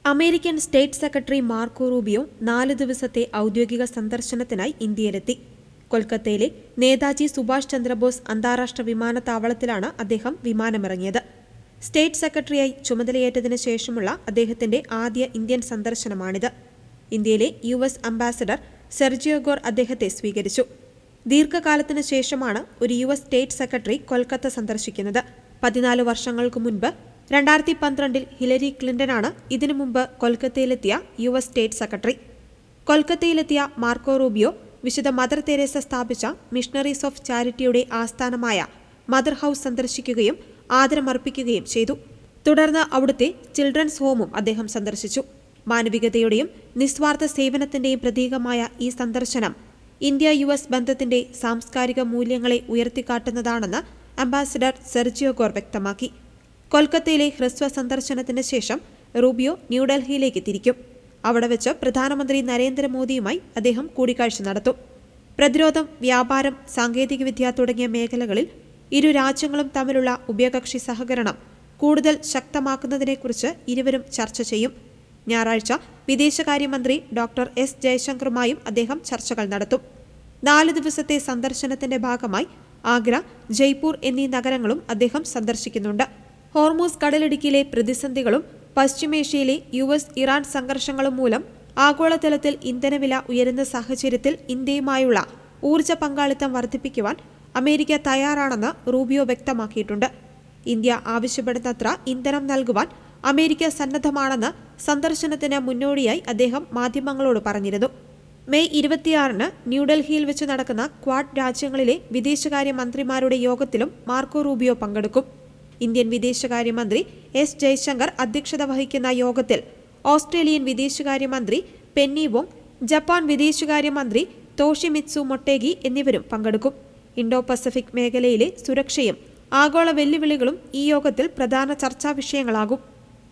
American state secretary Marco Rubio 4 ദിവസത്തെ ഔദ്യോഗിക സന്ദർശനത്തിനായി ഇന്ത്യയിലെത്തി. കൊൽക്കത്തയിലെ നേതാജി സുഭാഷ് ചന്ദ്രബോസ് അന്താരാഷ്ട്ര വിമാനത്താവളത്തിലാണ് അദ്ദേഹം വിമാനമിറങ്ങിയത്. സ്റ്റേറ്റ് സെക്രട്ടറിയായി ചുമതലയേറ്റതിനു ശേഷമുള്ള അദ്ദേഹത്തിന്റെ ആദ്യ ഇന്ത്യൻ സന്ദർശനമാണിത്. ഇന്ത്യയിലെ US അംബാസഡർ സെർജിയോ ഗോർ അദ്ദേഹത്തെ സ്വീകരിച്ചു. ദീർഘകാലത്തിനു ശേഷമാണ് ഒരു US സ്റ്റേറ്റ് സെക്രട്ടറി കൊൽക്കത്ത സന്ദർശിക്കുന്നത്. 14 വർഷങ്ങൾക്കു മുൻപ് 2012 ഹിലരി ക്ലിന്റനാണ് ഇതിനു മുമ്പ് കൊൽക്കത്തയിലെത്തിയ US സ്റ്റേറ്റ് സെക്രട്ടറി. കൊൽക്കത്തയിലെത്തിയ മാർക്കോ റൂബിയോ വിശുദ്ധ മദർ തെരേസ സ്ഥാപിച്ച മിഷണറീസ് ഓഫ് ചാരിറ്റിയുടെ ആസ്ഥാനമായ മദർ ഹൌസ് സന്ദർശിക്കുകയും ആദരമർപ്പിക്കുകയും ചെയ്തു. തുടർന്ന് അവിടുത്തെ ചിൽഡ്രൻസ് ഹോമും അദ്ദേഹം സന്ദർശിച്ചു. മാനവികതയുടെയും നിസ്വാർത്ഥ സേവനത്തിന്റെയും പ്രതീകമായ ഈ സന്ദർശനം ഇന്ത്യ-US ബന്ധത്തിന്റെ സാംസ്കാരിക മൂല്യങ്ങളെ ഉയർത്തിക്കാട്ടുന്നതാണെന്ന് അംബാസഡർ സെർജിയോ ഗോർ വ്യക്തമാക്കി. കൊൽക്കത്തയിലെ ഹ്രസ്വ സന്ദർശനത്തിന് ശേഷം റൂബിയോ ന്യൂഡൽഹിയിലേക്ക് തിരിക്കും. അവിടെ വെച്ച് പ്രധാനമന്ത്രി നരേന്ദ്രമോദിയുമായി അദ്ദേഹം കൂടിക്കാഴ്ച നടത്തും. പ്രതിരോധം, വ്യാപാരം, സാങ്കേതികവിദ്യ തുടങ്ങിയ മേഖലകളിൽ ഇരു രാജ്യങ്ങളും തമ്മിലുള്ള ഉഭയകക്ഷി സഹകരണം കൂടുതൽ ശക്തമാക്കുന്നതിനെക്കുറിച്ച് ഇരുവരും ചർച്ച ചെയ്യും. ഞായറാഴ്ച വിദേശകാര്യമന്ത്രി ഡോക്ടർ S ജയശങ്കറുമായും അദ്ദേഹം ചർച്ചകൾ നടത്തും. 4 ദിവസത്തെ സന്ദർശനത്തിന്റെ ഭാഗമായി ആഗ്ര, ജയ്പൂർ എന്നീ നഗരങ്ങളും അദ്ദേഹം സന്ദർശിക്കുന്നുണ്ട്. ഹോർമൂസ് കടലിടുക്കിലെ പ്രതിസന്ധികളും പശ്ചിമേഷ്യയിലെ US-ഇറാൻ സംഘർഷങ്ങളും മൂലം ആഗോളതലത്തിൽ ഇന്ധനവില ഉയരുന്ന സാഹചര്യത്തിൽ ഇന്ത്യയുമായുള്ള ഊർജ്ജ പങ്കാളിത്തം വർദ്ധിപ്പിക്കുവാൻ അമേരിക്ക തയ്യാറാണെന്ന് റൂബിയോ വ്യക്തമാക്കിയിട്ടുണ്ട്. ഇന്ത്യ ആവശ്യപ്പെടുന്നത്ര ഇന്ധനം നൽകുവാൻ അമേരിക്ക സന്നദ്ധമാണെന്ന് സന്ദർശനത്തിന് മുന്നോടിയായി അദ്ദേഹം മാധ്യമങ്ങളോട് പറഞ്ഞിരുന്നു. മെയ് 26 ന്യൂഡൽഹിയിൽ വെച്ച് നടക്കുന്ന ക്വാഡ് രാജ്യങ്ങളിലെ വിദേശകാര്യ മന്ത്രിമാരുടെ യോഗത്തിലും മാർക്കോ റൂബിയോ പങ്കെടുക്കും. ഇന്ത്യൻ വിദേശകാര്യമന്ത്രി S ജയശങ്കർ അധ്യക്ഷത വഹിക്കുന്ന യോഗത്തിൽ ഓസ്ട്രേലിയൻ വിദേശകാര്യമന്ത്രി പെന്നി വോങ്, ജപ്പാൻ വിദേശകാര്യമന്ത്രി തോഷിമിത്സു മൊട്ടേഗി എന്നിവരും പങ്കെടുക്കും. ഇൻഡോ പസഫിക് മേഖലയിലെ സുരക്ഷയും ആഗോള വെല്ലുവിളികളും ഈ യോഗത്തിൽ പ്രധാന ചർച്ചാ വിഷയങ്ങളാകും.